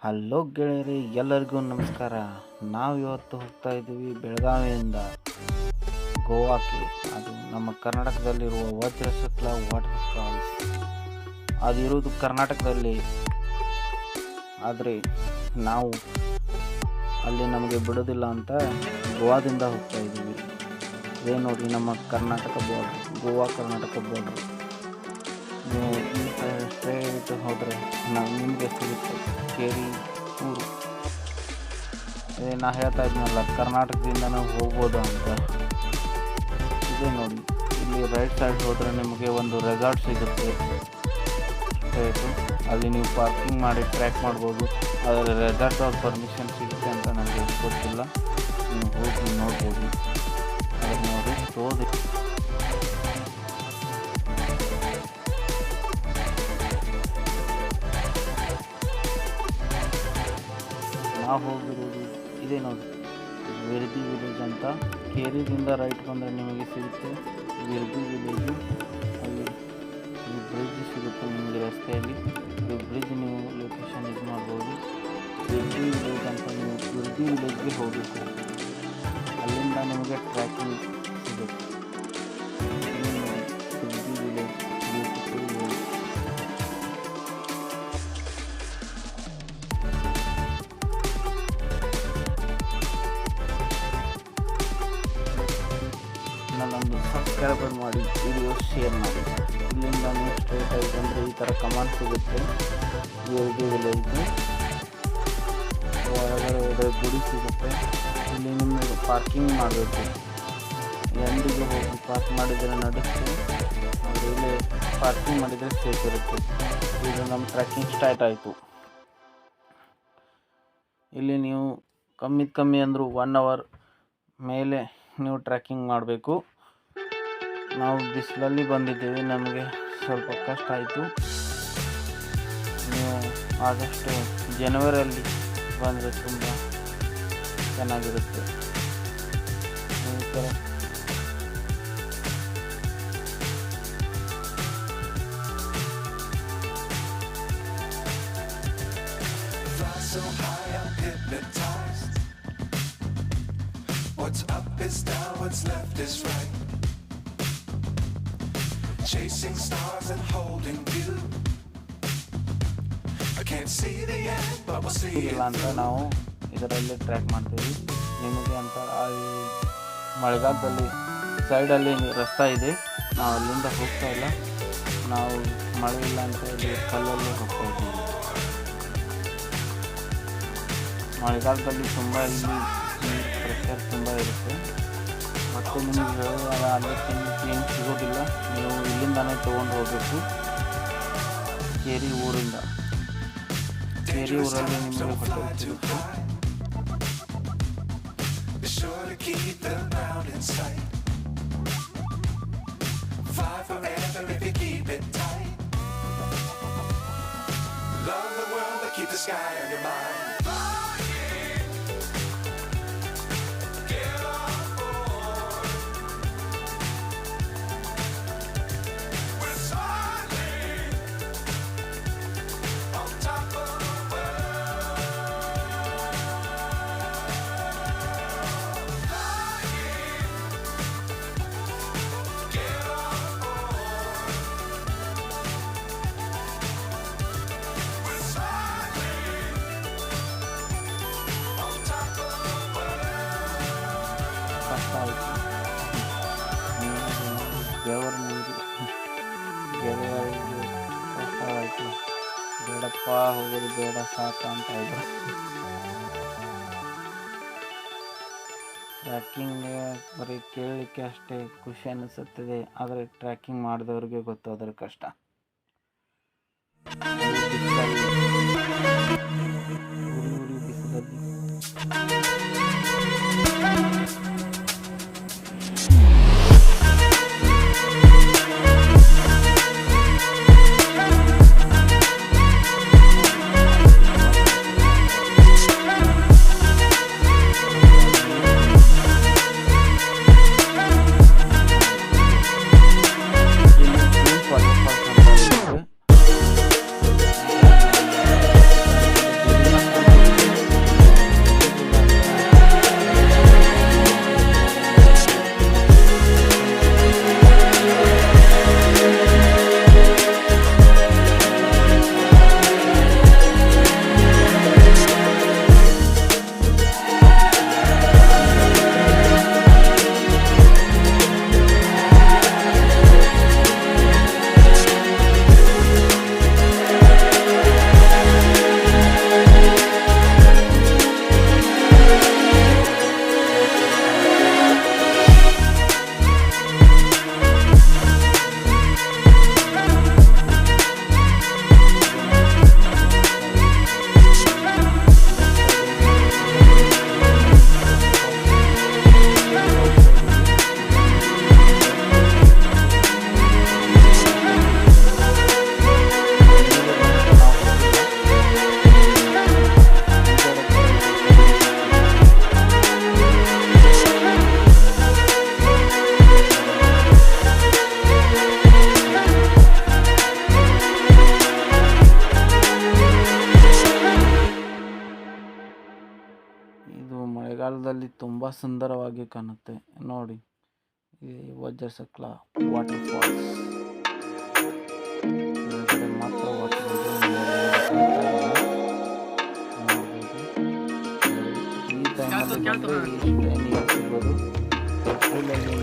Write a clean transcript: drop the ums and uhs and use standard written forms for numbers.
Hello ಗೆಳೆಯರಿ, ಎಲ್ಲರಿಗೂ ನಮಸ್ಕಾರ. ನಾವು ಇವತ್ತು ಹೋಗ್ತಾ ಇದ್ದೀವಿ ಬೆಳಗಾವಿಯಿಂದ ಗೋವಾಕ್ಕೆ. ಅದು ನಮ್ಮ ಕರ್ನಾಟಕದಲ್ಲಿರುವ ವಜ್ರಶಕ್ಲ ವಾಟರ್ ಫಾಲ್ಸ್. ಅದಿರೋದು ಕರ್ನಾಟಕದಲ್ಲಿ, ಆದರೆ ನಾವು ಅಲ್ಲಿ ನಮಗೆ ಬಿಡೋದಿಲ್ಲ ಅಂತ ಗೋವಾದಿಂದ ಹೋಗ್ತಾ ಇದ್ದೀವಿ. ಇದೇ ನೋಡಿ ನಮ್ಮ ಕರ್ನಾಟಕ ಬಾರ್ಡ್ರ್, ಗೋವಾ ಕರ್ನಾಟಕ ಬಾರ್ಡ್ರ್. ನೀವು ಈ ಸ್ಟ್ರೇಟ್ ಹೋದರೆ ನಿಮಗೆ ಸಿಗುತ್ತೆ ಕೇರಿ ಊರು. ನಾ ಹೇಳ್ತಾ ಇದ್ನಲ್ಲ, ಕರ್ನಾಟಕದಿಂದ ನಾವು ಹೋಗ್ಬೋದು ಅಂತ. ಇದೇ ನೋಡಿ, ಇಲ್ಲಿ ರೈಟ್ ಸೈಡ್ ಹೋದರೆ ನಿಮಗೆ ಒಂದು ರೆಸಾರ್ಟ್ ಸಿಗುತ್ತೆ ಸ್ಟ್ರೇಟು. ಅಲ್ಲಿ ನೀವು ಪಾರ್ಕಿಂಗ್ ಮಾಡಿ ಟ್ರ್ಯಾಕ್ ಮಾಡ್ಬೋದು. ಆದರೆ ರೆಸಾರ್ಟ್ ಅವ್ರ ಪರ್ಮಿಷನ್ ಸಿಗುತ್ತೆ ಅಂತ ನನಗೆ ಗೊತ್ತಿಲ್ಲ, ನೀವು ಹೋಗಿ ನೋಡ್ಬೋದು. ಅದನ್ನು ನೋಡಿ ತೋದಿ. ನಾವು ಹೋಗಿರೋದು ಇದೇ ನೋಡಿ, ವಿರ್ದಿ ವಿಲೇಜ್ ಅಂತ. ಕೇರಿದಿಂದ ರೈಟ್ ಬಂದರೆ ನಿಮಗೆ ಸಿಗುತ್ತೆ ವಿರ್ದಿ ವಿಲೇಜು. ಅಲ್ಲಿ ಈ ಬ್ರಿಡ್ಜ್ ಸಿಗುತ್ತೆ ನಿಮಗೆ ರಸ್ತೆಯಲ್ಲಿ. ಈ ಬ್ರಿಡ್ಜ್ ನೀವು ಲೊಕೇಶನ್ ಇದು ಮಾಡ್ಬೋದು. ವಿರ್ದಿ ವಿಲೇಜ್ ಅಂತ ನೀವು ವಿರ್ದಿ ವಿಲೇಜ್ಗೆ ಹೋಗಬೇಕು. ಅಲ್ಲಿಂದ ನಿಮಗೆ ಟ್ರ್ಯಾಕಿಂಗ್ ಸಿಗುತ್ತೆ. ವಿರ್ದಿ ವಿಲೇಜ್ ಬ್ಯೂಟಿಫುಲ್ ವಿಲೇಜ್. ನನ್ನೊಂದು ಸಬ್ಸ್ಕ್ರೈಬರ್ ಮಾಡಿ, ವಿಡಿಯೋ ಶೇರ್ ಮಾಡಿ. ಇಲ್ಲಿಂದ ನೀವು ಸ್ಟ್ರೇಟ್ ಆಗಿ ಬಂದರೆ ಈ ಥರ ಕಮಾಂಡ್ ಸಿಗುತ್ತೆ. ವಿರ್ದಿ ವಿಲೇಜ್ಗೆ ಒಳಗಡೆ ಗುಡಿ ಸಿಗುತ್ತೆ. ಇಲ್ಲಿ ನಿಮಗೆ ಪಾರ್ಕಿಂಗ್ ಮಾಡಬೇಕು. ಎಂಡಿಗೆ ಹೋಗಿ ಪಾರ್ಕ್ ಮಾಡಿದರೆ ನಡೆಸಿ, ಇಲ್ಲಿ ಪಾರ್ಕಿಂಗ್ ಮಾಡಿದರೆ ಸೇಫ್ ಇರುತ್ತೆ. ಈಗ ನಮ್ಮ ಟ್ರೆಕ್ಕಿಂಗ್ ಸ್ಟಾರ್ಟ್ ಆಯಿತು. ಇಲ್ಲಿ ನೀವು ಕಮ್ಮಿ ಅಂದರೂ 1 ಅವರ್ ಮೇಲೆ ನೀವು ಟ್ರೆಕ್ಕಿಂಗ್ ಮಾಡಬೇಕು. ನಾವು ಬಿಸಿಲಲ್ಲಿ ಬಂದಿದ್ದೇವೆ, ನಮಗೆ ಸ್ವಲ್ಪ ಕಷ್ಟ ಆಯಿತು. ನೀವು ಆದಷ್ಟು ಜನವರಿಯಲ್ಲಿ ಬಂದರೆ ತುಂಬ ಚೆನ್ನಾಗಿರುತ್ತೆ. ಈ ಥರ so high I'm hypnotized. What's up is down, what's left is right. Chasing stars and holding you. I can't see the end, but we'll see it ಅಂತ ನಾವು ಇದರಲ್ಲಿ ಟ್ರ್ಯಾಕ್ ಮಾಡ್ತೀವಿ. ನಿಮಗೆ ಅಂತ ಮಳೆಗಾಲದಲ್ಲಿ ಸೈಡಲ್ಲಿ ರಸ್ತೆ ಇದೆ, ನಾವು ಅಲ್ಲಿಂದ ಹೋಗ್ತಾ ಇಲ್ಲ. ನಾವು ಮಳೆ ಇಲ್ಲ ಅಂತ ಇಲ್ಲಿ ಕಲ್ಲಲ್ಲಿ ಹೋಗ್ತಾ ಇದ್ದೀವಿ. ಮಳೆಗಾಲದಲ್ಲಿ ತುಂಬ ಇಲ್ಲಿ ಪ್ರೆಷರ್ ತುಂಬ ಇರುತ್ತೆ. ಮತ್ತು ನಿಮಗೆ ಹೇಳುವಾಗ ಅಲ್ಲಿ ಸಿಗೋದಿಲ್ಲ, ನೀವು ಇಲ್ಲಿಂದನೇ ತೊಗೊಂಡು ಹೋಗಬೇಕು. ಕೇರಿ ಊರಿಂದ, ಕೇರಿ ಊರಲ್ಲಿ ನಿಮಗೆ ಹೋಟೆಲ್ ಸಿಗುತ್ತೆ. Be sure to keep the mountain sight. Fly forever if you keep it tight. Love the world but keep the sky on your mind. ಕಷ್ಟ ಆಯಿತು. ದೇವರ ನೀರು ಗೆಳೆಯರಿಗೆ ಕಷ್ಟ ಆಯಿತು. ಬೇಡಪ್ಪ, ಹೋಗೋದು ಬೇಡ, ಸಾಕ ಅಂತ ಇದ್ರು. ಟ್ರ್ಯಾಕಿಂಗ್ ಬರೀ ಕೇಳಲಿಕ್ಕೆ ಅಷ್ಟೇ ಖುಷಿ ಅನಿಸುತ್ತದೆ, ಆದರೆ ಟ್ರ್ಯಾಕಿಂಗ್ ಮಾಡಿದವ್ರಿಗೆ ಗೊತ್ತು ಅದರ ಕಷ್ಟ. ಉರಿ ಬಿಸಿಲಲ್ಲಿ ಮಳೆಗಾಲದಲ್ಲಿ ತುಂಬ ಸುಂದರವಾಗಿ ಕಾಣುತ್ತೆ ನೋಡಿ. ಈ ವಜ್ರಸಕ್ಲ ವಾಟರ್ ಫಾಲ್ಸ್ ಮಾತ್ರ ವಾಟರ್ ಈ ಟೈಮಲ್ಲಿ ಬಂದರೆ ಇಷ್ಟು ನೀರು ಸಿಗೋದು. ಏಪ್ರಿಲಲ್ಲಿ